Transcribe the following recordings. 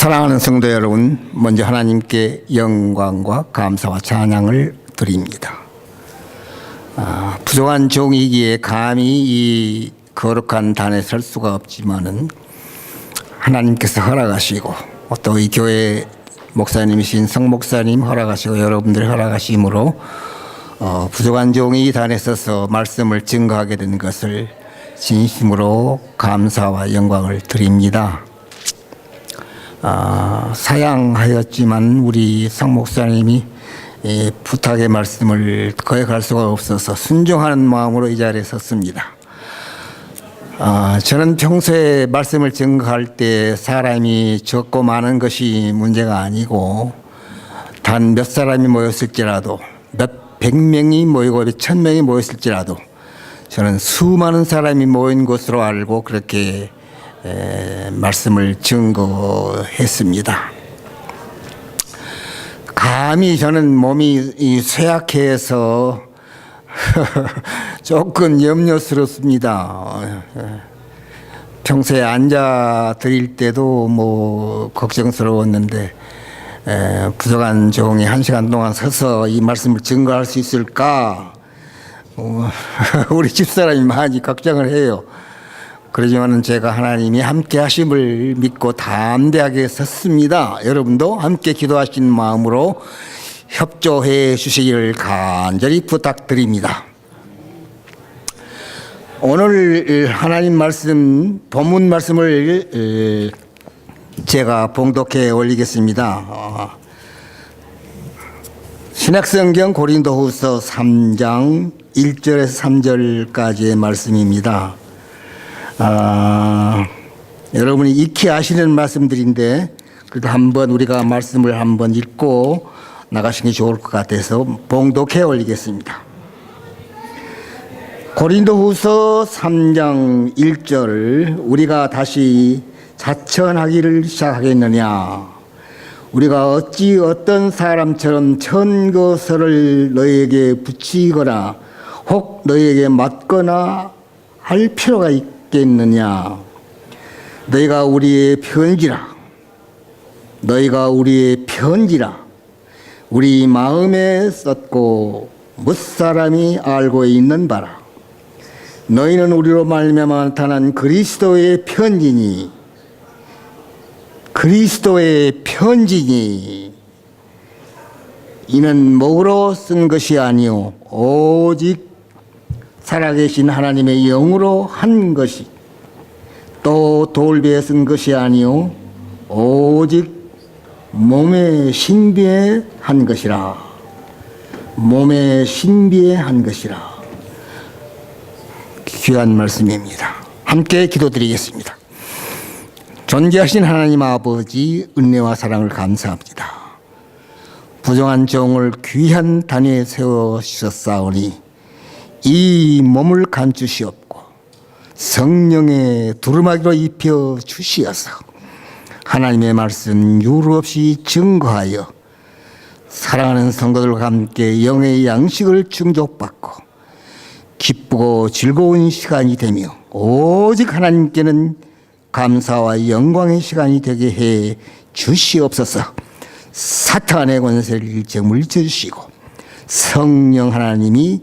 사랑하는 성도 여러분, 먼저 하나님께 영광과 감사와 찬양을 드립니다. 부족한 종이기에 감히 이 거룩한 단에 설 수가 없지만은 하나님께서 허락하시고 또 이 교회 목사님이신 성목사님 허락하시고 여러분들이 허락하심으로 부족한 종이 이 단에 서서 말씀을 증거하게 된 것을 진심으로 감사와 영광을 드립니다. 사양하였지만 우리 성 목사님이 부탁의 말씀을 거역할 수가 없어서 순종하는 마음으로 이 자리에 섰습니다. 저는 평소에 말씀을 증거할 때 사람이 적고 많은 것이 문제가 아니고 단 몇 사람이 모였을지라도 몇 백 명이 모이고 몇 천 명이 모였을지라도 저는 수많은 사람이 모인 것으로 알고 그렇게 말씀을 증거했습니다. 감히 저는 몸이 쇠약해서 조금 염려스럽습니다. 평소에 앉아 드릴 때도 뭐 걱정스러웠는데 부족한 종이 1시간 동안 서서 이 말씀을 증거할 수 있을까 우리 집사람이 많이 걱정을 해요. 그러지만 제가 하나님이 함께 하심을 믿고 담대하게 섰습니다. 여러분도 함께 기도하시는 마음으로 협조해 주시기를 간절히 부탁드립니다. 오늘 하나님 말씀, 본문 말씀을 제가 봉독해 올리겠습니다. 신약성경 고린도후서 3장 1절에서 3절까지의 말씀입니다. 여러분이 익히 아시는 말씀들인데 그래도 한번 우리가 말씀을 한번 읽고 나가시는 게 좋을 것 같아서 봉독해 올리겠습니다. 고린도후서 3장 1절 우리가 다시 자천하기를 시작하겠느냐 우리가 어찌 어떤 사람처럼 천거설을 너희에게 붙이거나 혹 너희에게 맞거나 할 필요가 있겠느냐 너희가 우리의 편지라 우리 마음에 썼고 무사람이 알고 있는 바라 너희는 우리로 말미암아 나타난 그리스도의 편지니 이는 목으로 쓴 것이 아니요 오직 살아계신 하나님의 영으로 한 것이 또 돌배에 쓴 것이 아니요 오직 몸에 신비에 한 것이라 귀한 말씀입니다. 함께 기도드리겠습니다. 존귀하신 하나님 아버지 은혜와 사랑을 감사합니다. 부정한 종을 귀한 단위에 세워주셨사오니 이 몸을 감추시옵고 성령의 두루마기로 입혀 주시어서 하나님의 말씀 유로 없이 증거하여 사랑하는 성도들과 함께 영의 양식을 충족받고 기쁘고 즐거운 시간이 되며 오직 하나님께는 감사와 영광의 시간이 되게 해 주시옵소서. 사탄의 권세를 일제 물리쳐주시고 성령 하나님이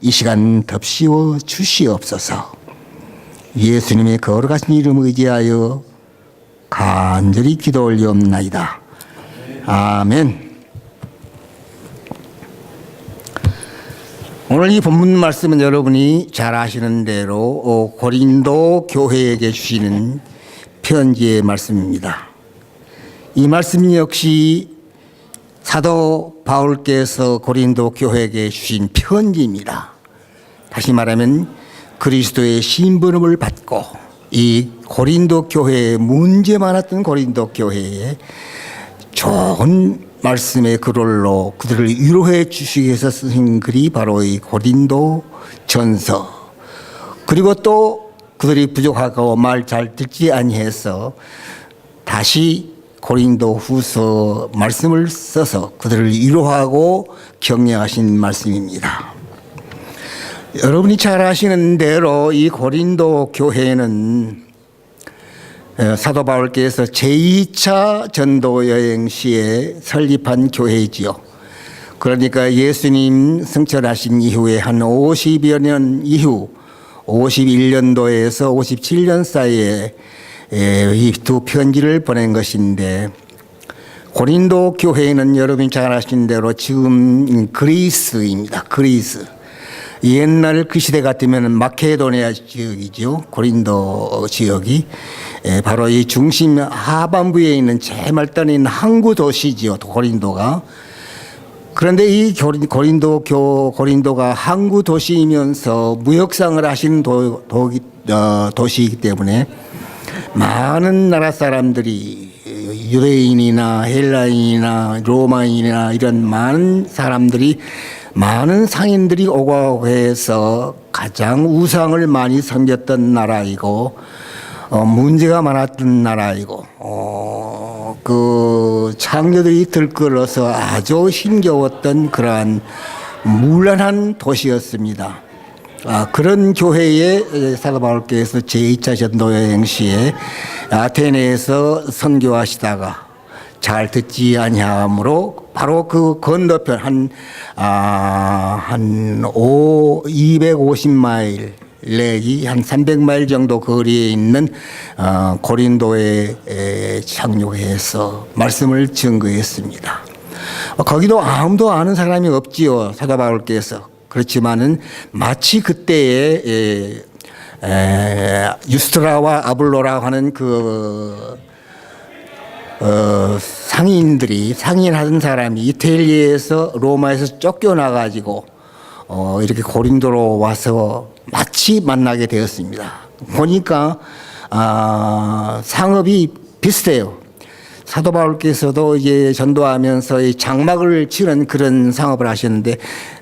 이 시간 덮씌워 주시옵소서. 예수님의 거룩하신 이름 의지하여 간절히 기도 올리옵나이다. 아멘. 오늘 이 본문 말씀은 여러분이 잘 아시는 대로 고린도 교회에게 주시는 편지의 말씀입니다. 이 말씀 역시 사도 바울께서 고린도 교회에게 주신 편지입니다. 다시 말하면 그리스도의 신부름을 받고 이 고린도 교회에 문제 많았던 고린도 교회에 좋은 말씀의 글로 그들을 위로해 주시기 위해서 쓰신 글이 바로 이 고린도 전서 그리고 또 그들이 부족하고 말 잘 듣지 아니해서 다시 고린도 후서 말씀을 써서 그들을 위로하고 격려하신 말씀입니다. 여러분이 잘 아시는 대로 이 고린도 교회는 사도 바울께서 제2차 전도 여행 시에 설립한 교회이지요. 그러니까 예수님 승천하신 이후에 한 50여 년 이후 51년도에서 57년 사이에 이 두 편지를 보낸 것인데, 고린도 교회는 여러분이 잘 아시는 대로 지금 그리스입니다. 그리스. 옛날 그 시대 같으면 마케도니아 지역이죠. 고린도 지역이 바로 이 중심 하반부에 있는 제일 말단에 있는 항구 도시지요. 고린도가. 그런데 이 고린도가 항구 도시이면서 무역상을 하시는 도시이기 때문에 많은 나라 사람들이, 유대인이나 헬라인이나 로마인이나 이런 많은 사람들이, 많은 상인들이 오고 해서 가장 우상을 많이 섬겼던 나라이고, 문제가 많았던 나라이고, 그 창녀들이 들끓어서 아주 힘겨웠던 그러한 문란한 도시였습니다. 그런 교회에 사도 바울께서 제2차 전도 여행 시에 아테네에서 선교하시다가 잘 듣지 아니하므로 바로 그 건너편 한 250마일 내지 한 300마일 정도 거리에 있는 고린도에 착륙해서 말씀을 증거했습니다. 거기도 아무도 아는 사람이 없지요, 사도 바울께서. 그렇지만은 마치 그때에 유스트라와 아블로라고 하는 상인하던 사람이 이탈리아에서 로마에서 쫓겨나가지고 이렇게 고린도로 와서 마치 만나게 되었습니다. 보니까 상업이 비슷해요. 사도 바울께서도 이제 전도하면서 이 장막을 치는 그런 상업을 하셨는데,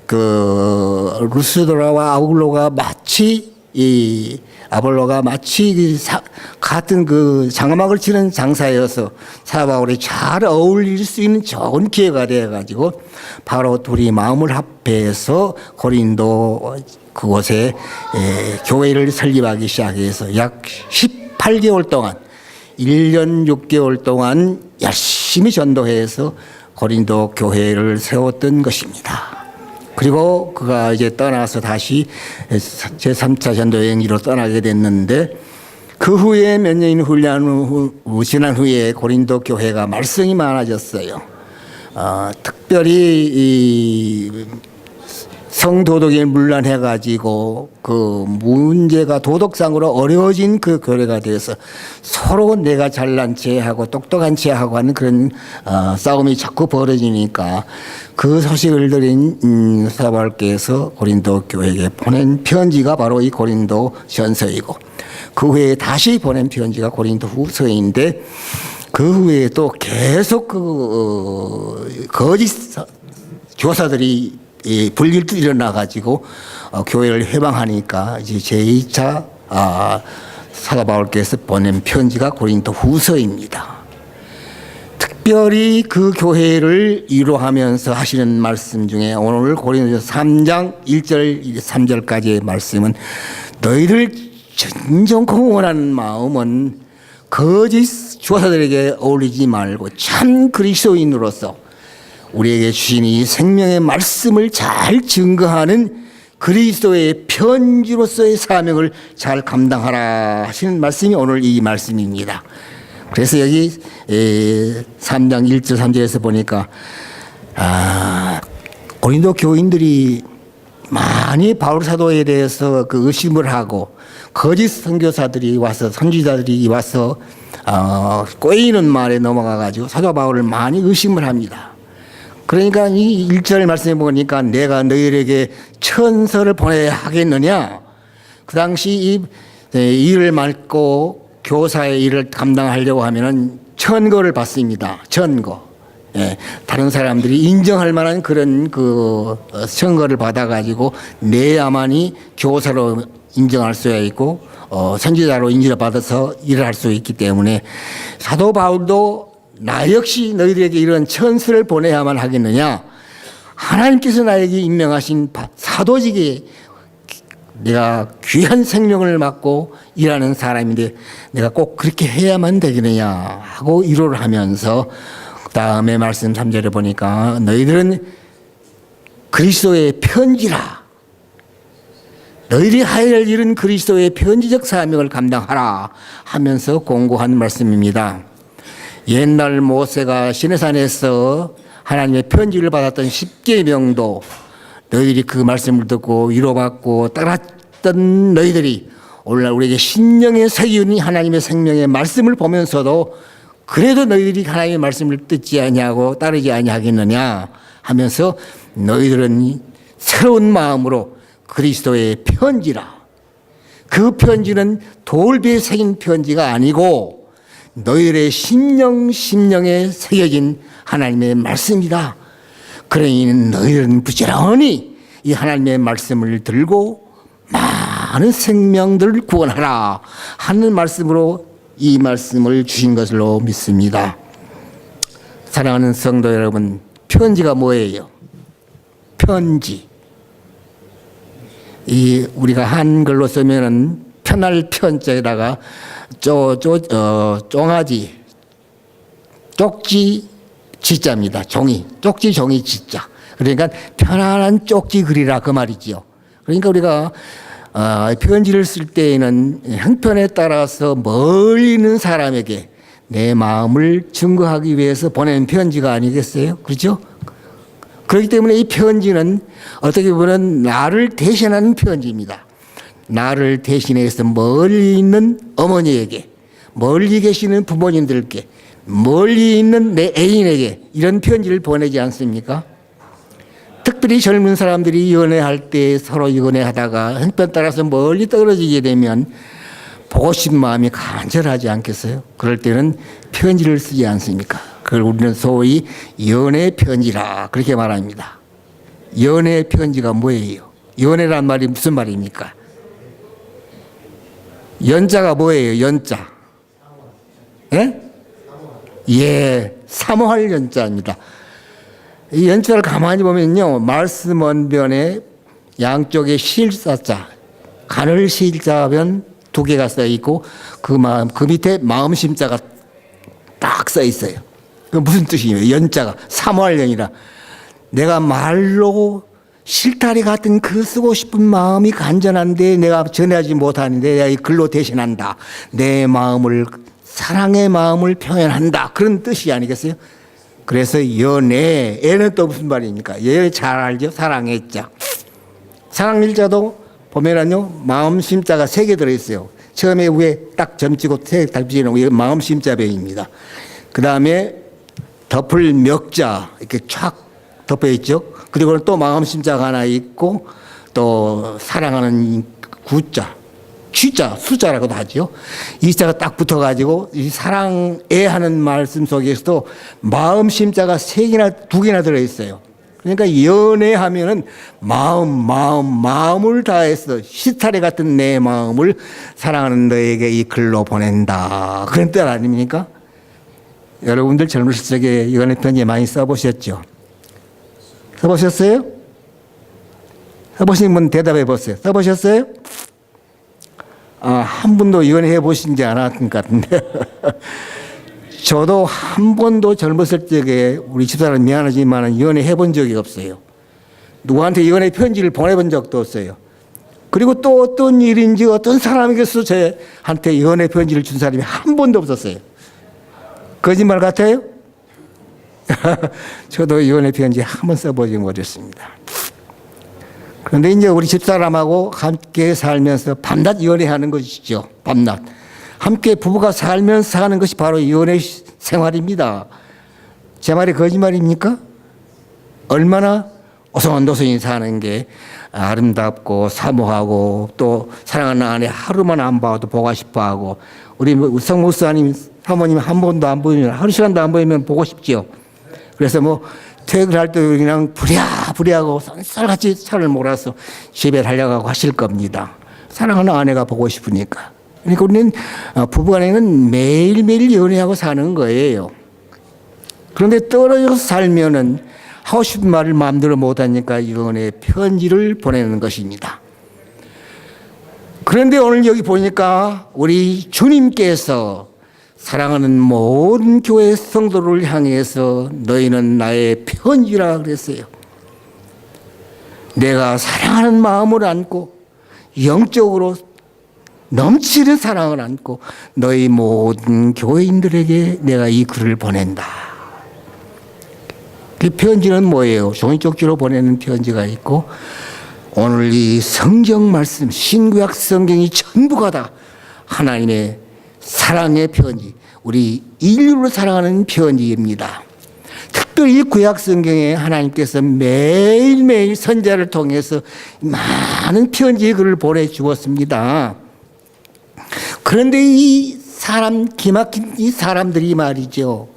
그 루스드라와 아볼로가 마치 같은 그 장막을 치는 장사여서 사도 바울이 잘 어울릴 수 있는 좋은 기회가 되어가지고 바로 둘이 마음을 합해서 고린도 그곳에 교회를 설립하기 시작해서 약 18개월 동안 1년 6개월 동안 열심히 전도해서 고린도 교회를 세웠던 것입니다. 그리고 그가 이제 떠나서 다시 제3차 전도 여행지로 떠나게 됐는데, 그 후에 몇 년이 지난 후에 고린도 교회가 말썽이 많아졌어요. 특별히 이 성도덕이 문란해가지고 그 문제가 도덕상으로 어려워진 그 교회가 돼서 서로 내가 잘난 체하고 똑똑한 체하고 하는 그런 싸움이 자꾸 벌어지니까 그 소식을 들은 사도 바울께서 고린도 교회에 보낸 편지가 바로 이 고린도 전서이고, 그 후에 다시 보낸 편지가 고린도 후서인데, 그 후에 또 계속 거짓 교사들이 불일도 일어나가지고 교회를 해방하니까 이제 제2차 사도 바울께서 보낸 편지가 고린도 후서입니다. 특별히 그 교회를 위로하면서 하시는 말씀 중에 오늘 고린도서 3장 1절 3절까지의 말씀은, 너희들 진정코 원하는 마음은 거짓 교사들에게 어울리지 말고 참 그리스도인으로서 우리에게 주신 이 생명의 말씀을 잘 증거하는 그리스도의 편지로서의 사명을 잘 감당하라 하시는 말씀이 오늘 이 말씀입니다. 그래서 여기 3장 1절 3절에서 보니까 고린도 교인들이 많이 바울 사도에 대해서 그 의심을 하고, 거짓 선교사들이 와서, 선지자들이 와서 꼬이는 말에 넘어가 가지고 사도 바울을 많이 의심을 합니다. 그러니까 이 1절 말씀에 보니까 내가 너희에게 천서를 보내야 하겠느냐. 그 당시 이 일을 맡고 교사의 일을 감당하려고 하면은 천거를 받습니다. 천거. 예, 다른 사람들이 인정할 만한 그런 그 천거를 받아가지고 내야만이 교사로 인정할 수가 있고 선지자로 인정을 받아서 일을 할 수 있기 때문에 사도 바울도 나 역시 너희들에게 이런 천서를 보내야만 하겠느냐. 하나님께서 나에게 임명하신 사도직에 내가 귀한 생명을 맡고 일하는 사람인데 내가 꼭 그렇게 해야만 되겠느냐 하고 위로를 하면서 다음에 말씀 3절에 보니까 너희들은 그리스도의 편지라. 너희들이 하여야 할 일은 그리스도의 편지적 사명을 감당하라 하면서 공고한 말씀입니다. 옛날 모세가 시내산에서 하나님의 편지를 받았던 십계명도 너희들이 그 말씀을 듣고 위로받고 따랐던 너희들이 오늘날 우리에게 신령의 새기운 하나님의 생명의 말씀을 보면서도 그래도 너희들이 하나님의 말씀을 듣지 아니하고 따르지 아니하겠느냐 하면서 너희들은 새로운 마음으로 그리스도의 편지라. 그 편지는 돌비에 새긴 편지가 아니고 너희들의 심령에 새겨진 하나님의 말씀이다. 그러니 너희들은 부지런히 이 하나님의 말씀을 들고 많은 생명들을 구원하라 하는 말씀으로 이 말씀을 주신 것으로 믿습니다. 사랑하는 성도 여러분, 편지가 뭐예요? 편지. 이 우리가 한글로 쓰면은 편할 편자에다가 쫑아지 쪽지 지자입니다. 종이 쪽지 종이 지자. 그러니까 편안한 쪽지 글이라 그 말이지요. 그러니까 우리가 편지를 쓸 때에는 형편에 따라서 멀리 있는 사람에게 내 마음을 증거하기 위해서 보낸 편지가 아니겠어요? 그렇죠? 그렇기 때문에 이 편지는 어떻게 보면 나를 대신하는 편지입니다. 나를 대신해서 멀리 있는 어머니에게, 멀리 계시는 부모님들께, 멀리 있는 내 애인에게 이런 편지를 보내지 않습니까? 특별히 젊은 사람들이 연애할 때 서로 연애하다가 형편 따라서 멀리 떨어지게 되면 보고 싶은 마음이 간절하지 않겠어요? 그럴 때는 편지를 쓰지 않습니까? 그걸 우리는 소위 연애 편지라 그렇게 말합니다. 연애 편지가 뭐예요? 연애란 말이 무슨 말입니까? 연자가 뭐예요? 연자. 예? 예, 사모할 연자입니다. 이 연자를 가만히 보면요, 말씀 원변에 양쪽에 실사자, 간을 실자변 두 개가 써 있고 그 밑에 마음 심자가 딱 써 있어요. 그 무슨 뜻이에요? 연자가 사모할 연이라. 내가 말로 실타리 같은 그 쓰고 싶은 마음이 간절한데 내가 전하지 못하는데 내가 이 글로 대신한다. 내 마음을 사랑의 마음을 표현한다. 그런 뜻이 아니겠어요? 그래서 연애, 애는 또 무슨 말입니까? 예, 잘 알죠? 사랑했자. 사랑일자도 보면은요, 마음 심자가 3개 들어있어요. 처음에 위에 딱 점치고 달비지는 마음 심자배입니다. 그 다음에 덮을 멱자 이렇게 촥 덮여 있죠. 그리고 또 마음 심자가 하나 있고 또 사랑하는 구자, 쥐자, 수자라고도 하죠. 이 자가 딱 붙어가지고 이 사랑애 하는 말씀 속에서도 마음 심자가 2개나 들어있어요. 그러니까 연애하면은 마음을 다해서 시타래 같은 내 마음을 사랑하는 너에게 이 글로 보낸다. 그런 뜻 아닙니까? 여러분들 젊으실 적에 연애 편지 많이 써보셨죠? 써보셨어요? 써보신 분 대답해 보세요. 써보셨어요? 한 분도 연애해 보신지 않았던 것 같은데. 저도 한 번도 젊었을 적에 우리 집사람 미안하지만 연애해 본 적이 없어요. 누구한테 연애 편지를 보내본 적도 없어요. 그리고 또 어떤 일인지 어떤 사람에게서 저한테 연애 편지를 준 사람이 한 번도 없었어요. 거짓말 같아요? 저도 연애 편지 한 번 써보지 못했습니다. 그런데 이제 우리 집사람하고 함께 살면서 밤낮 연애하는 것이죠. 밤낮. 함께 부부가 살면서 사는 것이 바로 연애 생활입니다. 제 말이 거짓말입니까? 얼마나 오손도손히 사는 게 아름답고 사모하고 또 사랑하는 아내 하루만 안 봐도 보고 싶어 하고 우리 성목사님 사모님 한 번도 안 보이면 하루 시간도 안 보이면 보고 싶지요. 그래서 뭐 퇴근할 때 그냥 부랴부랴하고 쌀같이 차를 몰아서 집에 달려가고 하실 겁니다. 사랑하는 아내가 보고 싶으니까. 그러니까 우리는 부부간에는 매일매일 연애하고 사는 거예요. 그런데 떨어져서 살면은 하고 싶은 말을 마음대로 못하니까 연애 편지를 보내는 것입니다. 그런데 오늘 여기 보니까 우리 주님께서 사랑하는 모든 교회 성도를 향해서 너희는 나의 편지라 그랬어요. 내가 사랑하는 마음을 안고 영적으로 넘치는 사랑을 안고 너희 모든 교회인들에게 내가 이 글을 보낸다. 그 편지는 뭐예요? 종이 쪽지로 보내는 편지가 있고 오늘 이 성경 말씀 신구약 성경이 전부가 다 하나님의 사랑의 편지, 우리 인류를 사랑하는 편지입니다. 특별히 구약 성경에 하나님께서 매일매일 선자를 통해서 많은 편지의 글을 보내주었습니다. 그런데 이 사람, 기막힌 이 사람들이 말이죠.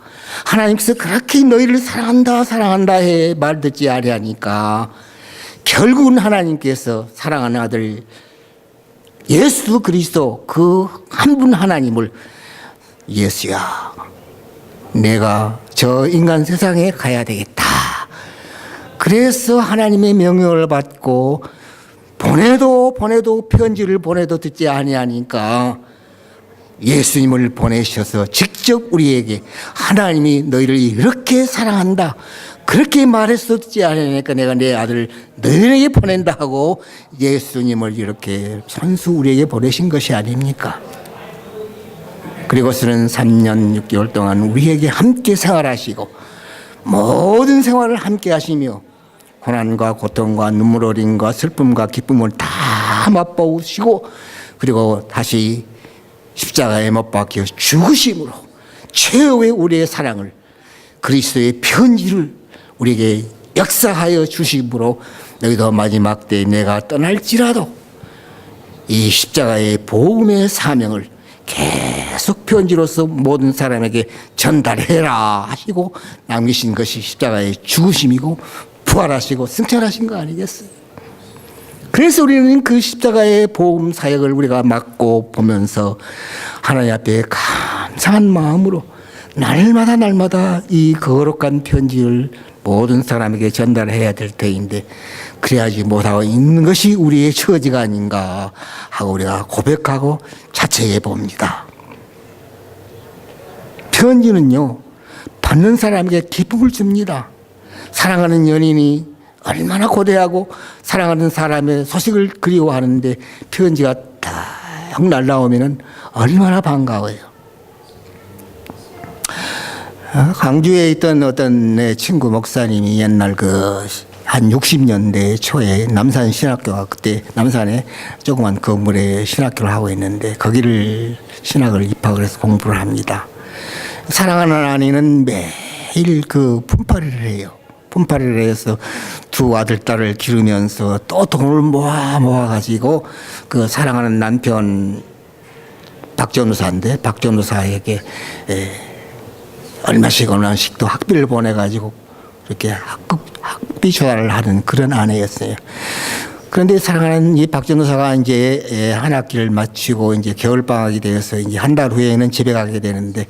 하나님께서 그렇게 너희를 사랑한다, 사랑한다 해 말 듣지 아니하니까 결국은 하나님께서 사랑하는 아들 예수 그리스도 그 한 분 하나님을 예수야, 내가 저 인간 세상에 가야 되겠다. 그래서 하나님의 명령을 받고 보내도 편지를 보내도 듣지 아니하니까 예수님을 보내셔서 직접 우리에게 하나님이 너희를 이렇게 사랑한다 그렇게 말해서 듣지 않으니까 내가 내 아들 너희에게 보낸다 하고 예수님을 이렇게 선수 우리에게 보내신 것이 아닙니까? 그리고서는 3년 6개월 동안 우리에게 함께 생활하시고 모든 생활을 함께 하시며 고난과 고통과 눈물 어림과 슬픔과 기쁨을 다 맛보시고 그리고 다시 십자가에 못 박혀 죽으심으로 최후의 우리의 사랑을 그리스도의 편지를 우리에게 역사하여 주심으로 너희도 마지막 때에 내가 떠날지라도 이 십자가의 복음의 사명을 계속 편지로서 모든 사람에게 전달해라 하시고 남기신 것이 십자가의 죽으심이고 부활하시고 승천하신 거 아니겠어요? 그래서 우리는 그 십자가의 복음 사역을 우리가 맡고 보면서 하나님 앞에 감사한 마음으로 날마다 이 거룩한 편지를 모든 사람에게 전달해야 될 터인데 그래야지 못하고 있는 것이 우리의 처지가 아닌가 하고 우리가 고백하고 자책해 봅니다. 편지는요, 받는 사람에게 기쁨을 줍니다. 사랑하는 연인이 얼마나 고대하고 사랑하는 사람의 소식을 그리워하는데 편지가 딱 날라오면 얼마나 반가워요. 광주에 있던 어떤 내 친구 목사님이 옛날 한 60년대 초에 남산 신학교가 그때 남산에 조그만 건물에 신학교를 하고 있는데 거기를 신학을 입학을 해서 공부를 합니다. 사랑하는 아내는 매일 품팔이를 해요. 품팔이를 해서 두 아들, 딸을 기르면서 또 돈을 모아가지고 그 사랑하는 남편 박전우사인데 박전우사에게 얼마씩 또 학비를 보내가지고 이렇게 학비 조달을 하는 그런 아내였어요. 그런데 사랑하는 이 박전우사가 이제 한 학기를 마치고 이제 겨울방학이 되어서 이제 한 달 후에는 집에 가게 되는데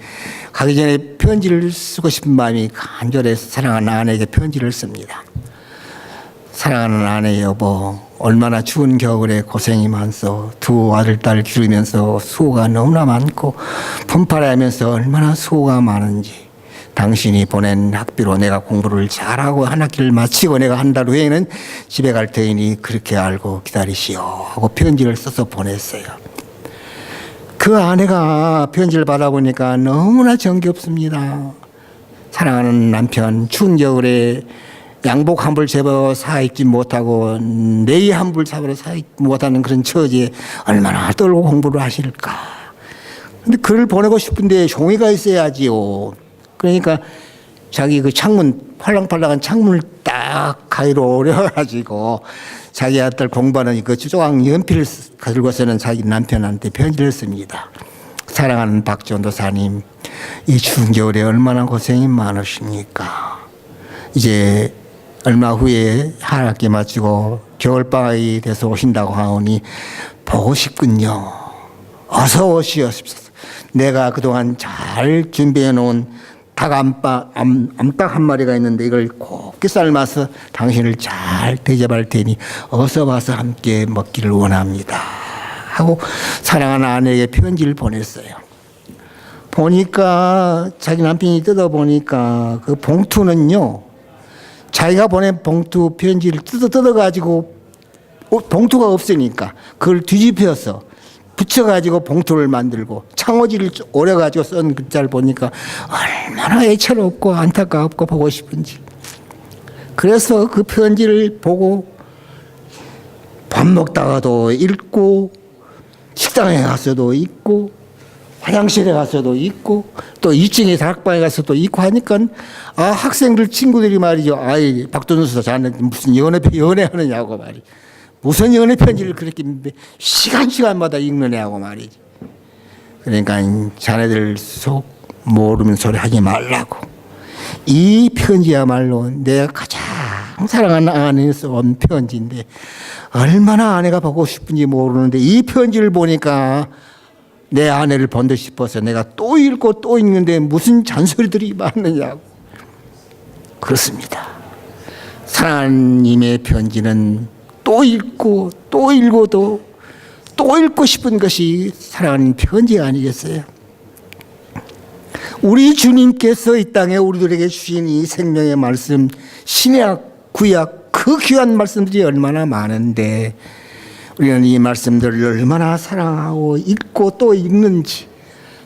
가기 전에 편지를 쓰고 싶은 마음이 간절해서 사랑하는 아내에게 편지를 씁니다. 사랑하는 아내 여보, 얼마나 추운 겨울에 고생이 많소. 두 아들, 딸 기르면서 수고가 너무나 많고 품팔이하면서 얼마나 수고가 많은지 당신이 보낸 학비로 내가 공부를 잘하고 한 학기를 마치고 내가 한 달 후에는 집에 갈 테니 그렇게 알고 기다리시오 하고 편지를 써서 보냈어요. 그 아내가 편지를 받아보니까 너무나 정겹습니다. 사랑하는 남편, 추운 겨울에 양복 한 벌 제대로 사 입지 못하고 내의 한 벌 제대로 사 입지 못하는 그런 처지에 얼마나 떨고 공부를 하실까. 근데 글을 보내고 싶은데 종이가 있어야지요. 그러니까 자기 그 창문, 팔랑팔랑한 창문을 딱 가위로 오려가지고 자기 아들 공부하는 그 조각 연필을 가지고서는 자기 남편한테 편지를 씁니다. 사랑하는 박전도사님, 이 추운 겨울에 얼마나 고생이 많으십니까? 이제 얼마 후에 한 학기 마치고 겨울방학이 돼서 오신다고 하오니 보고 싶군요. 어서 오시옵소서. 내가 그동안 잘 준비해 놓은 암닭 한 마리가 있는데 이걸 곱게 삶아서 당신을 잘 대접할 테니 어서 와서 함께 먹기를 원합니다 하고 사랑하는 아내에게 편지를 보냈어요. 보니까 자기 남편이 뜯어보니까 그 봉투는요, 자기가 보낸 봉투 편지를 뜯어가지고 봉투가 없으니까 그걸 뒤집혀서 붙여가지고 봉투를 만들고 창호지를 오려가지고 쓴 글자를 보니까 얼마나 애처롭고 안타깝고 보고 싶은지. 그래서 그 편지를 보고 밥 먹다가도 읽고 식당에 가서도 읽고 화장실에 가서도 읽고 또 2층에 다락방에 가서도 읽고 하니까 학생들 친구들이 말이죠. 아이 박도준서 자는 무슨 연애하느냐고 말이. 무슨 연애 편지를 그렇게 시간마다 읽느냐고 말이지. 그러니까 자네들 속 모르는 소리 하지 말라고. 이 편지야말로 내가 가장 사랑하는 아내에서 온 편지인데 얼마나 아내가 보고 싶은지 모르는데 이 편지를 보니까 내 아내를 본 듯 싶어서 내가 또 읽고 또 읽는데 무슨 잔소리들이 많느냐고. 그렇습니다. 하나님의 편지는 또 읽고 또 읽어도 또 읽고 싶은 것이 사랑하는 편지가 아니겠어요? 우리 주님께서 이 땅에 우리들에게 주신 이 생명의 말씀, 신약, 구약, 그 귀한 말씀들이 얼마나 많은데 우리는 이 말씀들을 얼마나 사랑하고 읽고 또 읽는지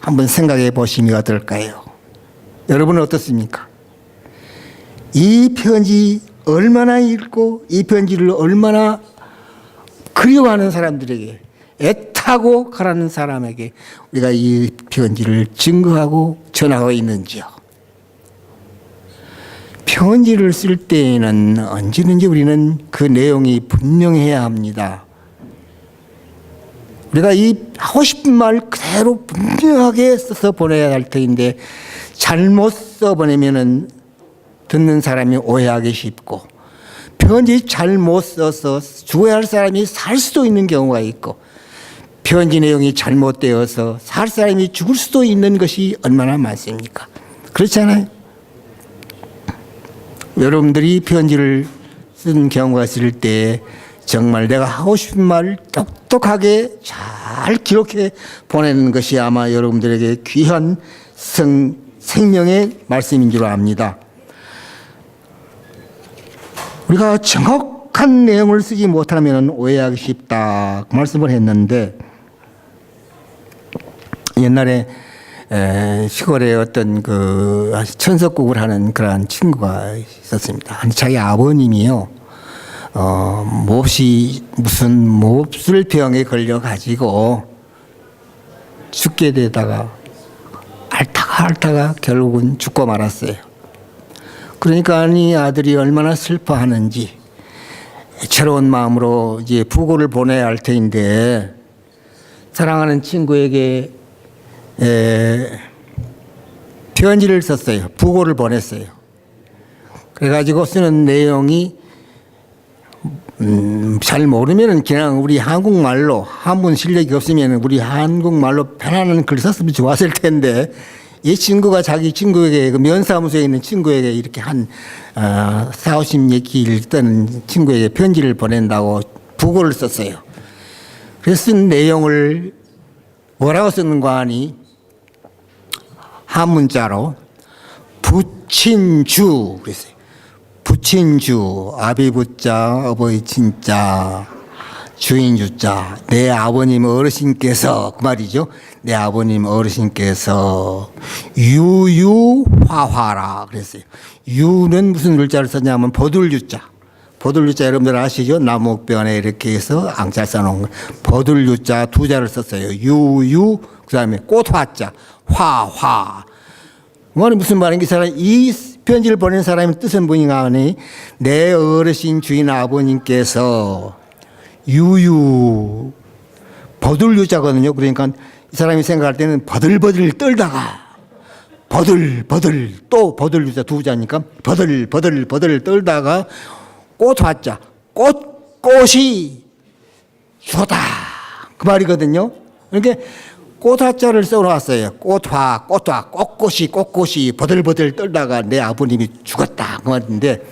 한번 생각해 보시면 어떨까요? 여러분은 어떻습니까? 이 편지 얼마나 읽고 이 편지를 얼마나 그리워하는 사람들에게, 애타고 가라는 사람에게 우리가 이 편지를 증거하고 전하고 있는지요? 편지를 쓸 때에는 언제든지 우리는 그 내용이 분명해야 합니다. 우리가 이 하고 싶은 말 그대로 분명하게 써서 보내야 할 터인데 잘못 써보내면은 듣는 사람이 오해하기 쉽고 편지 잘못 써서 죽어야 할 사람이 살 수도 있는 경우가 있고 편지 내용이 잘못되어서 살 사람이 죽을 수도 있는 것이 얼마나 많습니까? 그렇잖아요. 여러분들이 편지를 쓴 경우가 있을 때 정말 내가 하고 싶은 말을 똑똑하게 잘 기록해 보내는 것이 아마 여러분들에게 귀한 생명의 말씀인 줄 압니다. 우리가 정확한 내용을 쓰지 못하면 오해하기 쉽다 그 말씀을 했는데 옛날에 시골에 어떤 그 천석국을 하는 그러한 친구가 있었습니다. 자기 아버님이요. 무슨 몹쓸병에 걸려 가지고 죽게 되다가 앓다가 결국은 죽고 말았어요. 그러니까 이 아들이 얼마나 슬퍼하는지 애처로운 마음으로 이제 부고를 보내야 할 터인데 사랑하는 친구에게 편지를 썼어요. 부고를 보냈어요. 그래가지고 쓰는 내용이 잘 모르면은 그냥 우리 한국말로 한문 실력이 없으면 우리 한국말로 편안한 글 썼으면 좋았을 텐데 이 친구가 자기 친구에게 그 면사무소에 있는 친구에게 이렇게 한 40-50일 떠는 친구에게 편지를 보낸다고 부고를 썼어요. 그래서 쓴 내용을 뭐라고 썼는가 하니 한문자로 부친주 그랬어요. 부친주 아비부자 어버이 친자 주인주자 내 아버님 어르신께서 그 말이죠. 내 아버님 어르신께서 유유화화라 그랬어요. 유는 무슨 글자를 썼냐면 버들유자. 버들유자 여러분들 아시죠? 나무변에 이렇게 해서 앙자 써놓은 거. 버들유자 두 자를 썼어요. 유유 그다음에 꽃화자 화화. 뭐는 무슨 말인지 사람 이 편지를 보낸 사람의 뜻은 뭐인가 하니 내 어르신 주인 아버님께서 유유 버들유자거든요. 그러니까 이 사람이 생각할 때는 버들버들 떨다가 버들 또 버들유자 두 자니까 버들 떨다가 꽃화자 꽃이 죽었다 그 말이거든요. 그러니까 꽃화자를 써놓았어요. 꽃꽃이 버들버들 떨다가 내 아버님이 죽었다 그 말인데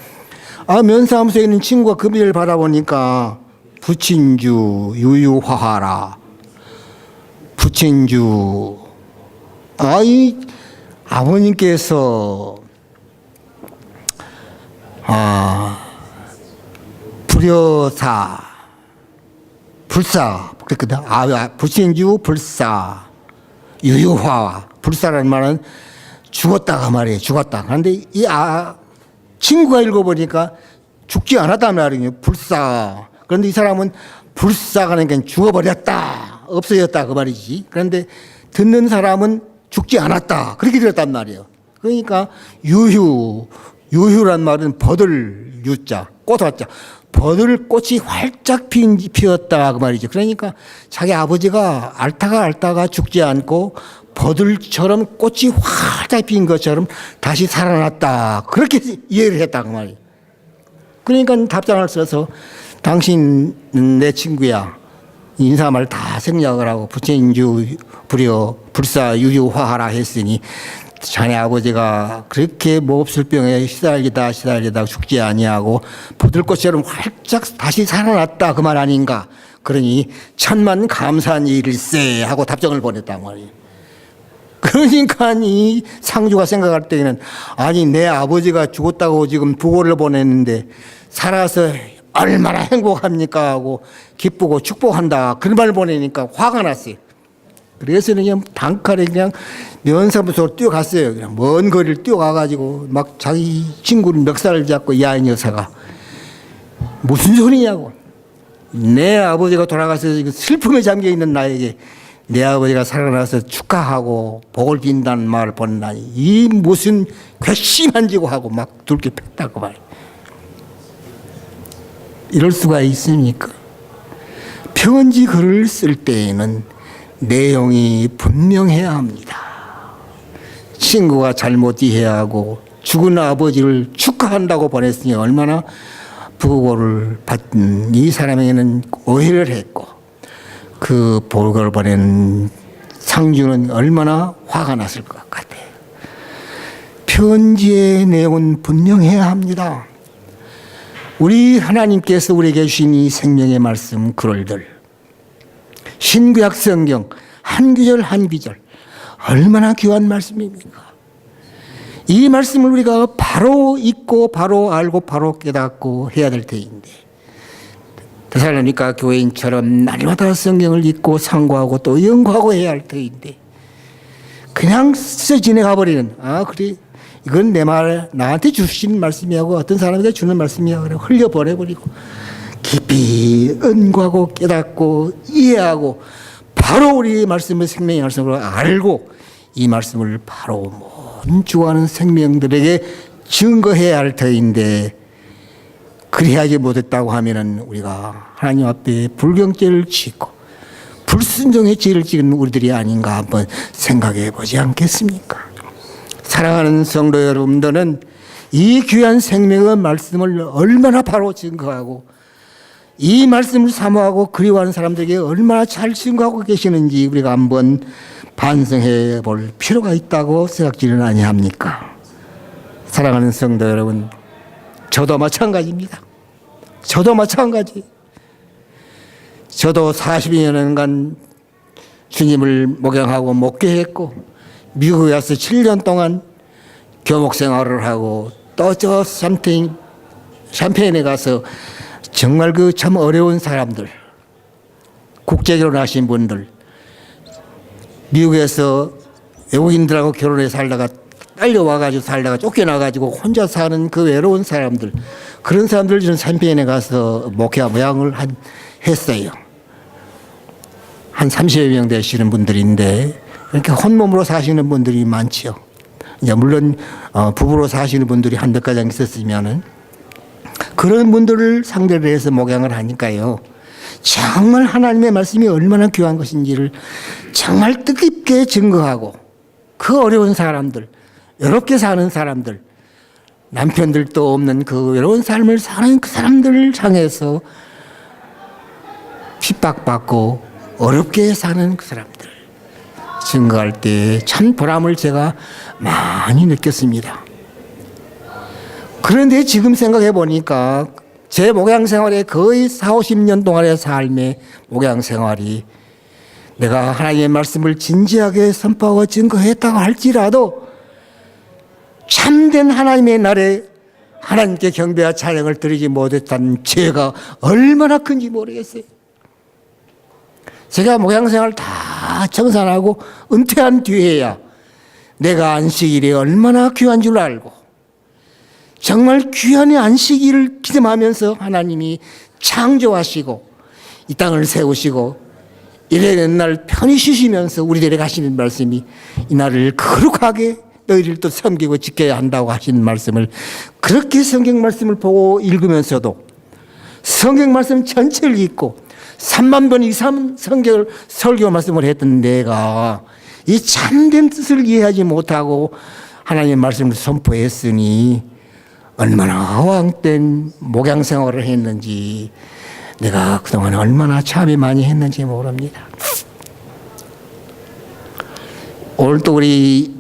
면사무소에 있는 친구가 그 일을 받아보니까 부친주 유유화화라 부친주 아버님께서 불여사 불사 그랬거든. 부친주 불사 유유화 불사라는 말은 죽었다가 말이에요. 죽었다. 그런데 이 친구가 읽어보니까 죽지 않았단 말이에요. 불사. 그런데 이 사람은 불사가 그러니까 죽어버렸다. 없어졌다 그 말이지. 그런데 듣는 사람은 죽지 않았다. 그렇게 들었단 말이에요. 그러니까 유유란 말은 버들 유자 꽃화자 버들 꽃이 활짝 피었다 그 말이죠. 그러니까 자기 아버지가 앓다가 죽지 않고 버들처럼 꽃이 활짝 핀 것처럼 다시 살아났다. 그렇게 이해를 했다 그 말이에요. 그러니까 답장을 써서 당신 내 친구야. 인사말 다 생략을 하고 부친주 불여 불사 유유화하라 했으니 자네 아버지가 그렇게 몹쓸병에 시달리다 죽지 아니하고 버들꽃처럼 활짝 다시 살아났다 그 말 아닌가. 그러니 천만 감사한 일일세 하고 답장을 보냈단 말이에요. 그러니까 이 상주가 생각할 때에는 아니 내 아버지가 죽었다고 지금 부고를 보냈는데 살아서 얼마나 행복합니까 하고 기쁘고 축복한다 그런 말 보내니까 화가 났어요. 그래서 그냥 단칼에 그냥 면사무소로 뛰어갔어요. 그냥 먼 거리를 뛰어가가지고 막 자기 친구를 멱살을 잡고 야 이 녀석아 무슨 소리냐고. 내 아버지가 돌아가서 슬픔에 잠겨있는 나에게 내 아버지가 살아나서 축하하고 복을 빈다는 말을 보낸다니 이 무슨 괘씸한 지고 하고 막 둘게 폈다고 말이에요. 이럴 수가 있습니까? 편지 글을 쓸 때에는 내용이 분명해야 합니다. 친구가 잘못 이해하고 죽은 아버지를 축하한다고 보냈으니 얼마나 부고를 받은 이 사람에게는 오해를 했고 그 보고를 보낸 상주는 얼마나 화가 났을 것 같아요. 편지의 내용은 분명해야 합니다. 우리 하나님께서 우리에게 주신 이 생명의 말씀 글들 신구약 성경 한 구절 한 구절 얼마나 귀한 말씀입니까? 이 말씀을 우리가 바로 읽고 바로 알고 바로 깨닫고 해야 될 터인데 데살로니가 교회인처럼 날마다 성경을 읽고 상고하고 또 연구하고 해야 할 터인데 그냥 스쳐 지나가 버리는 그래 이건 내 말 나한테 주신 말씀이하고 어떤 사람에게 주는 말씀이야 그래 흘려보내버리고 깊이 은구하고 깨닫고 이해하고 바로 우리 말씀을 생명의 말씀으로 알고 이 말씀을 바로 모든 죽어가는 생명들에게 증거해야 할 터인데 그리하지 못했다고 하면은 우리가 하나님 앞에 불경죄를 짓고 불순종의 죄를 지은 우리들이 아닌가 한번 생각해 보지 않겠습니까? 사랑하는 성도 여러분들은 이 귀한 생명의 말씀을 얼마나 바로 증거하고 이 말씀을 사모하고 그리워하는 사람들에게 얼마나 잘 증거하고 계시는지 우리가 한번 반성해 볼 필요가 있다고 생각지는 아니합니까? 사랑하는 성도 여러분, 저도 마찬가지입니다. 저도 마찬가지. 저도 40여 년간 주님을 목양하고 목회했고 미국에 와서 7년 동안 교목 생활을 하고 또 저 샴페인에 가서 정말 그 참 어려운 사람들, 국제 결혼하신 분들, 미국에서 외국인들하고 결혼해 살다가 딸려와가지고 살다가 쫓겨나가지고 혼자 사는 그 외로운 사람들, 그런 사람들 저는 샴페인에 가서 목회와 모양을 했어요. 한 30여 명 되시는 분들인데 이렇게 혼몸으로 사시는 분들이 많죠. 이제 물론 부부로 사시는 분들이 한몇 가정 있었으면은 그런 분들을 상대로 해서 목양을 하니까요. 정말 하나님의 말씀이 얼마나 귀한 것인지를 정말 뜻깊게 증거하고 그 어려운 사람들, 외롭게 사는 사람들, 남편들도 없는 그 외로운 삶을 사는 그 사람들을 향해서 핍박받고 어렵게 사는 그 사람들 증거할 때 참 보람을 제가 많이 느꼈습니다. 그런데 지금 생각해 보니까 제 목양 생활의 거의 40, 50년 동안의 삶의 목양 생활이 내가 하나님의 말씀을 진지하게 선포하고 증거했다고 할지라도 참된 하나님의 날에 하나님께 경배와 찬양을 드리지 못했다는 죄가 얼마나 큰지 모르겠어요. 제가 목양생활 다 청산하고 은퇴한 뒤에야 내가 안식일이 얼마나 귀한 줄 알고 정말 귀한 안식일을 기념하면서 하나님이 창조하시고 이 땅을 세우시고 이래는 날 편히 쉬시면서 우리들에게 하시는 말씀이 이 날을 거룩하게 너희를 또 섬기고 지켜야 한다고 하시는 말씀을 그렇게 성경 말씀을 보고 읽으면서도 성경 말씀 전체를 읽고 3만 번 이상 성경을 설교 말씀을 했던 내가 이 참된 뜻을 이해하지 못하고 하나님의 말씀을 선포했으니 얼마나 허황된 목양 생활을 했는지 내가 그동안 얼마나 참여 많이 했는지 모릅니다. 오늘 또 우리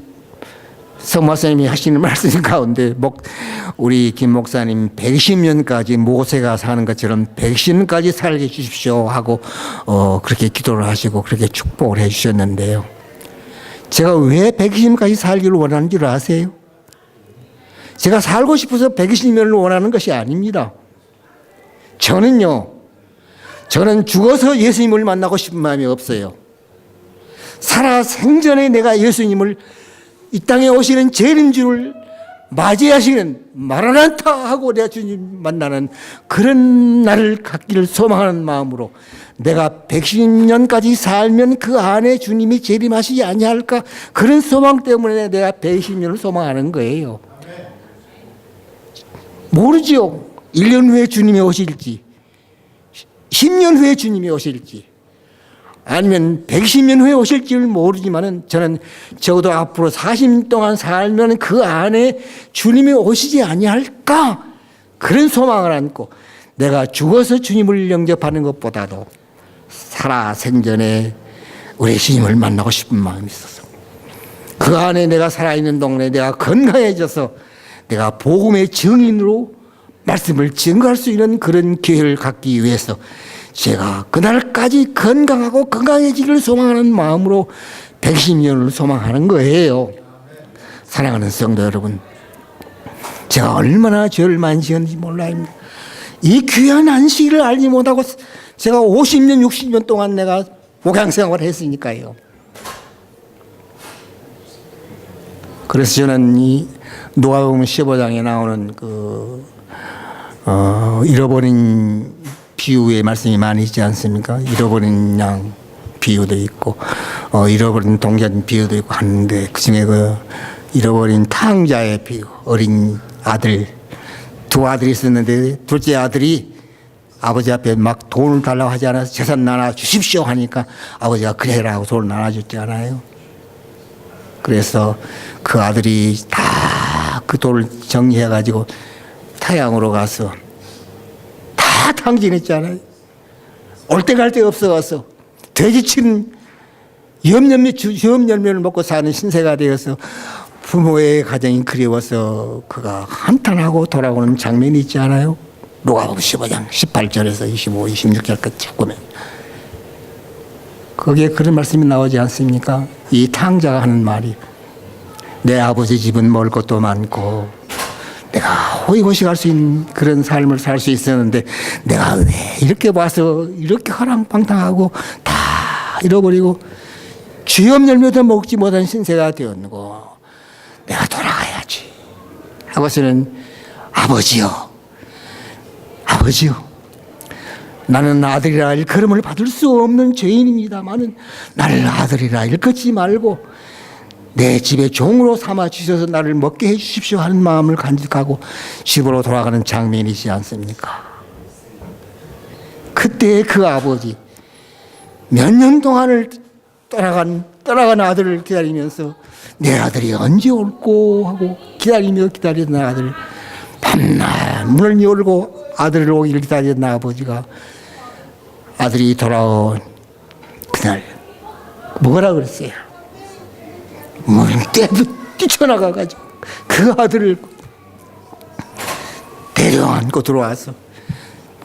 성목사님이 하시는 말씀 가운데 우리 김 목사님 110년까지 모세가 사는 것처럼 110년까지 살게 해주십시오 하고 그렇게 기도를 하시고 그렇게 축복을 해 주셨는데요. 제가 왜 120년까지 살기를 원하는 줄 아세요? 제가 살고 싶어서 120년을 원하는 것이 아닙니다. 저는 죽어서 예수님을 만나고 싶은 마음이 없어요. 살아 생전에 내가 예수님을 이 땅에 오시는 재림주를 맞이하시는 마라나타 하고 내가 주님 만나는 그런 날을 갖기를 소망하는 마음으로 내가 110년까지 살면 그 안에 주님이 재림하시지 아니할까 그런 소망 때문에 내가 120년을 소망하는 거예요. 모르지요. 1년 후에 주님이 오실지 10년 후에 주님이 오실지 아니면 110년 후에 오실지를 모르지만은 저는 적어도 앞으로 40년 동안 살면 그 안에 주님이 오시지 아니할까 그런 소망을 안고 내가 죽어서 주님을 영접하는 것보다도 살아 생전에 우리 주님을 만나고 싶은 마음이 있어서 그 안에 내가 살아있는 동안에 내가 건강해져서 내가 복음의 증인으로 말씀을 증거할 수 있는 그런 기회를 갖기 위해서 제가 그날까지 건강하고 건강해지기를 소망하는 마음으로 110년을 소망하는 거예요. 사랑하는 성도 여러분, 제가 얼마나 죄를 많이 지었는지 몰라요. 이 귀한 안식일을 알지 못하고 제가 50년, 60년 동안 내가 목양 생활을 했으니까요. 그래서 저는 이 누가복음 15장에 나오는 잃어버린 비유의 말씀이 많이 있지 않습니까? 잃어버린 양 비유도 있고 잃어버린 동전 비유도 있고 하는데 그중에 잃어버린 탕자의 비유, 어린 아들 두 아들이 있었는데 둘째 아들이 아버지 앞에 막 돈을 달라고 하지 않아서 재산 나눠 주십시오 하니까 아버지가 그래라 하고 돈을 나눠줬지 않아요? 그래서 그 아들이 다 그 돈을 정리해가지고 타양으로 가서 다 탕진했잖아요. 올 때 갈 데 없어가서 돼지치는 염열면을 먹고 사는 신세가 되어서 부모의 가정이 그리워서 그가 한탄하고 돌아오는 장면이 있지 않아요? 누가복음 15장 18절에서 25, 26절까지 보면 거기에 그런 말씀이 나오지 않습니까? 이 탕자가 하는 말이 내 아버지 집은 멀 것도 많고 내가 호의호식할 수 있는 그런 삶을 살 수 있었는데 내가 왜 이렇게 와서 이렇게 허랑방탕하고 다 잃어버리고 쥐염 열매도 먹지 못한 신세가 되었고 내가 돌아가야지 하고서는 아버지요 나는 아들이라 일컬음을 받을 수 없는 죄인입니다마는 나를 아들이라 일컫지 말고 내 집에 종으로 삼아 주셔서 나를 먹게 해 주십시오 하는 마음을 간직하고 집으로 돌아가는 장면이지 않습니까? 그때 그 아버지 몇 년 동안을 떠나간 아들을 기다리면서 내 아들이 언제 올꼬 하고 기다리던 아들 밤낮 문을 열고 아들을 오기를 기다리던 아버지가 아들이 돌아온 그날 뭐라 그랬어요? 뛰쳐나가가지고 그 아들을 데려안고 들어와서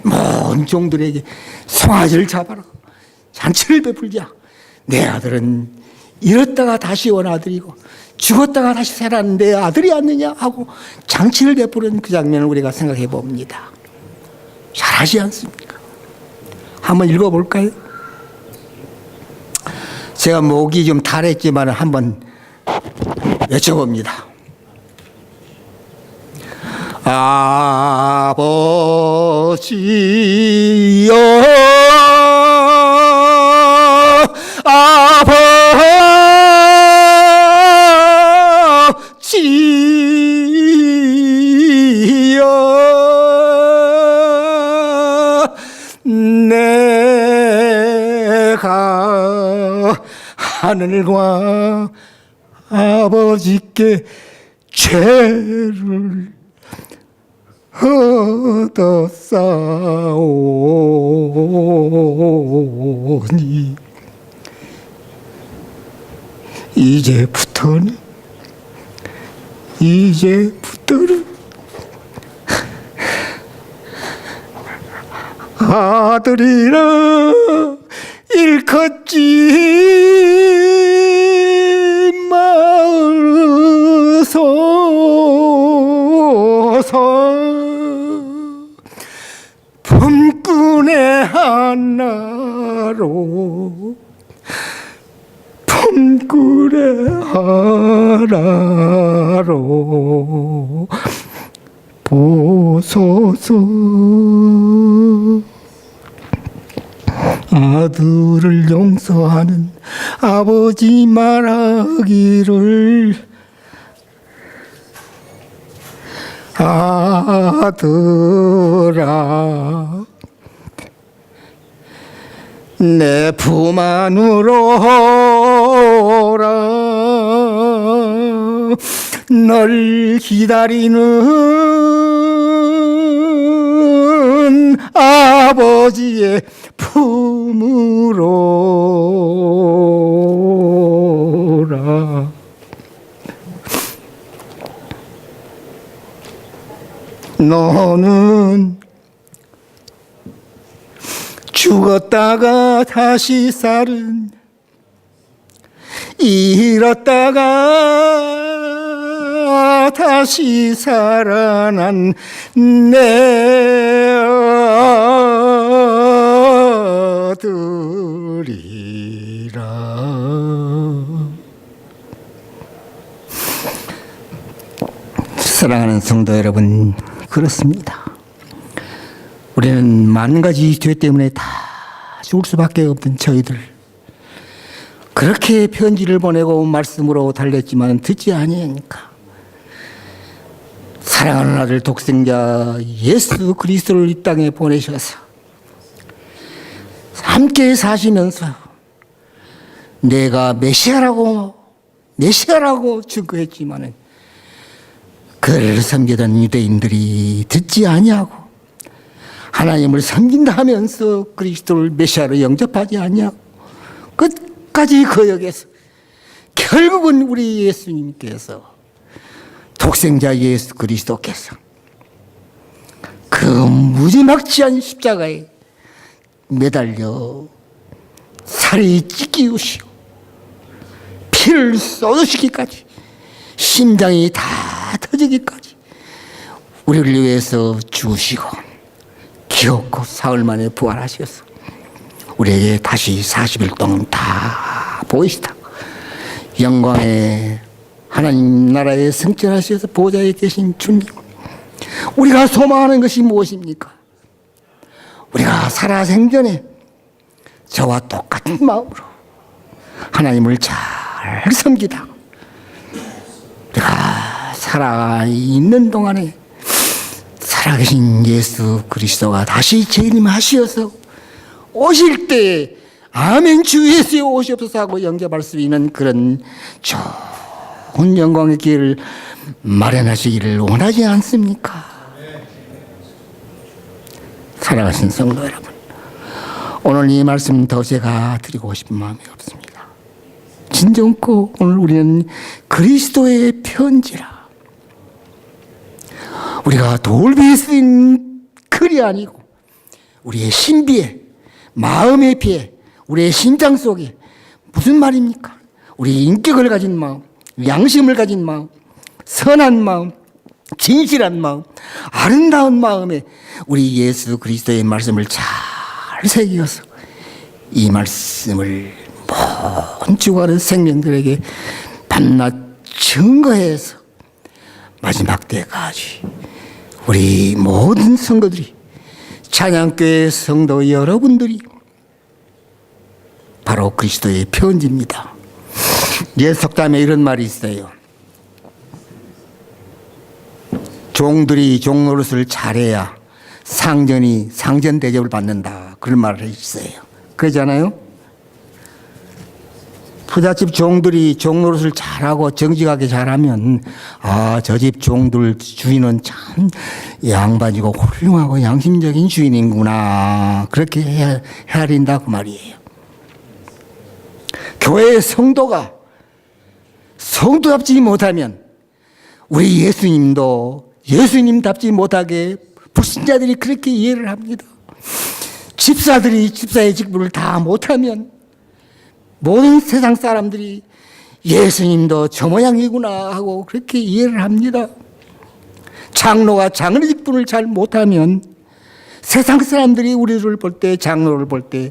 먼 종들에게 송아지를 잡아라 잔치를 베풀자 내 아들은 잃었다가 다시 온 아들이고 죽었다가 다시 살아난 내 아들이 아니냐 하고 장치를 베푸는 그 장면을 우리가 생각해 봅니다. 잘하지 않습니까? 한번 읽어볼까요? 제가 목이 좀 탈했지만 한번 외쳐봅니다. 아버지여, 아버지여, 내가 하늘과 아버지께 죄를 얻었사오니 이제부터는 아들이라 일컫지 마소서. 품꾼의 하나로 보소서. 아들을 용서하는 아버지 말하기를 아들아, 내 품 안으로 오라. 널 기다리는 아버지의 품으로 오라. 너는 죽었다가 다시 살은, 잃었다가 다시 살아난 내 아들이라. 사랑하는 성도 여러분, 그렇습니다. 우리는 만 가지 죄 때문에 다 죽을 수밖에 없던 저희들, 그렇게 편지를 보내고 말씀으로 달랬지만 듣지 아니하니까 사랑하는 아들 독생자 예수 그리스도를 이 땅에 보내셔서 함께 사시면서 내가 메시아라고 증거했지만은 그를 섬기던 유대인들이 듣지 아니하고 하나님을 섬긴다 하면서 그리스도를 메시아로 영접하지 아니하고 끝까지 거역해서 결국은 우리 예수님께서, 독생자 예수 그리스도께서 그 무지막지한 십자가에 매달려 살이 찢기우시고 피를 쏟으시기까지, 심장이 다 터지기까지 우리를 위해서 죽으시고 기어코 사흘 만에 부활하셔서 우리에게 다시 40일 동안 다 보이시다. 영광의 하나님 나라에 승천하셔서 보좌에 계신 주님, 우리가 소망하는 것이 무엇입니까? 우리가 살아생전에 저와 똑같은 마음으로 하나님을 잘 섬기다 우리가 살아있는 동안에 살아계신 예수 그리스도가 다시 재림하시어서 오실 때 아멘 주 예수여 오시옵소서 하고 영접할 수 있는 그런 좋은 영광의 길을 마련하시기를 원하지 않습니까? 사랑하신 성도 여러분, 오늘 이 말씀 더 제가 드리고 싶은 마음이 없습니다. 진정코 오늘 우리는 그리스도의 편지라, 우리가 돌빌 수 있는 글이 아니고 우리의 신비에, 마음의 피에, 우리의 심장 속에 무슨 말입니까? 우리 인격을 가진 마음, 양심을 가진 마음, 선한 마음, 진실한 마음, 아름다운 마음에 우리 예수 그리스도의 말씀을 잘 새겨서 이 말씀을 모든 죽어가는 생명들에게 밤낮 증거해서 마지막 때까지 우리 모든 성도들이, 찬양교회 성도 여러분들이 바로 그리스도의 편지입니다. 옛 속담에 이런 말이 있어요. 종들이 종 노릇을 잘해야 상전이 상전 대접을 받는다, 그런 말을 있어요. 그러잖아요. 부잣집 종들이 종 노릇을 잘하고 정직하게 잘하면 저 집 종들 주인은 참 양반이고 훌륭하고 양심적인 주인이구나, 그렇게 헤아린다 그 말이에요. 교회의 성도가 성도답지 못하면 우리 예수님도 예수님답지 못하게 불신자들이 그렇게 이해를 합니다. 집사들이 집사의 직분을 다 못하면 모든 세상 사람들이 예수님도 저 모양이구나 하고 그렇게 이해를 합니다. 장로가 장로 직분을 잘 못하면 세상 사람들이 우리를 볼 때, 장로를 볼 때,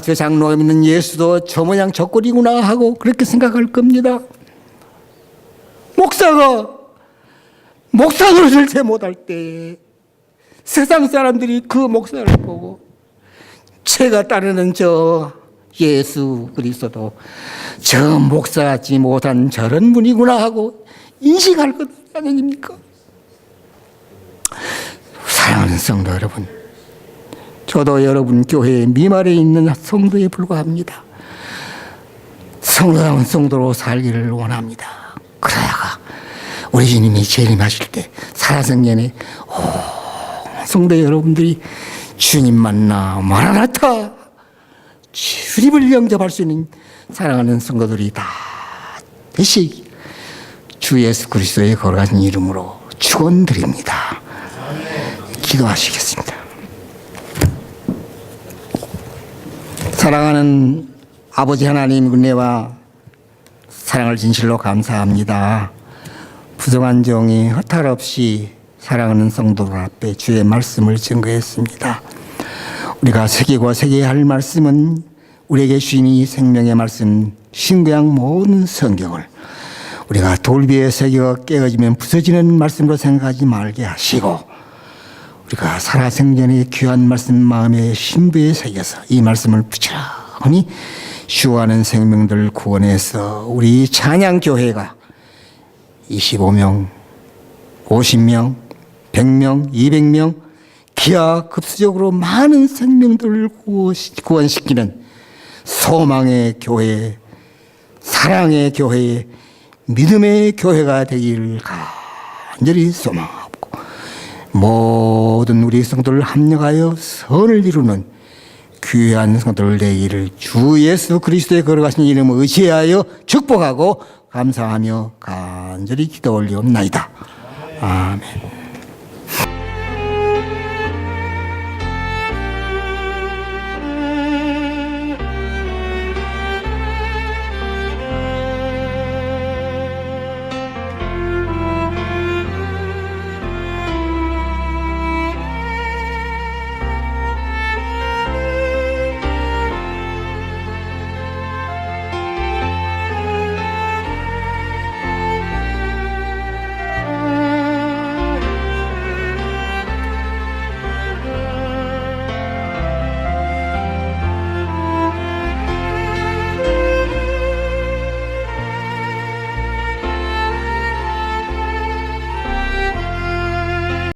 저 장로가 믿는 예수도 저 모양 저 꼴이구나 하고 그렇게 생각할 겁니다. 목사가 목사 노릇을 잘 못할 때 세상 사람들이 그 목사를 보고 제가 따르는 저 예수 그리스도도 저 목사지 못한 저런 분이구나 하고 인식할 것 아닙니까? 사랑하는 성도 여러분, 저도 여러분 교회의 미말에 있는 성도에 불과합니다. 성도다운 성도로 살기를 원합니다. 그러다가 우리 주님이 재림하실 때 살아생전에 성도 여러분들이 주님 만나 마라나타, 주님을 영접할 수 있는 사랑하는 성도들이 다 되시 주 예수 그리스도의 거룩한 이름으로 축원드립니다. 기도하시겠습니다. 사랑하는 아버지 하나님, 은혜와 사랑을 진실로 감사합니다. 부정한 종이 허탈 없이 사랑하는 성도들 앞에 주의 말씀을 증거했습니다. 우리가 새기고 새겨야 할 말씀은 우리에게 주신 이 생명의 말씀, 신구약 모든 성경을 우리가 돌 위에 새겨 깨어지면 부서지는 말씀으로 생각하지 말게 하시고, 우리가 살아생전의 귀한 말씀 마음의 신부에 새겨서 이 말씀을 부지런히 쉬어가는 생명들을 구원해서 우리 찬양교회가 25명, 50명, 100명, 200명 기하급수적으로 많은 생명들을 구원시키는 소망의 교회, 사랑의 교회, 믿음의 교회가 되기를 간절히 소망하고, 모든 우리 성도를 합력하여 선을 이루는 귀한 성도를 되기를 주 예수 그리스도의 걸어가신 이름을 의지하여 축복하고 감사하며 간절히 기도 올리옵나이다. 아멘.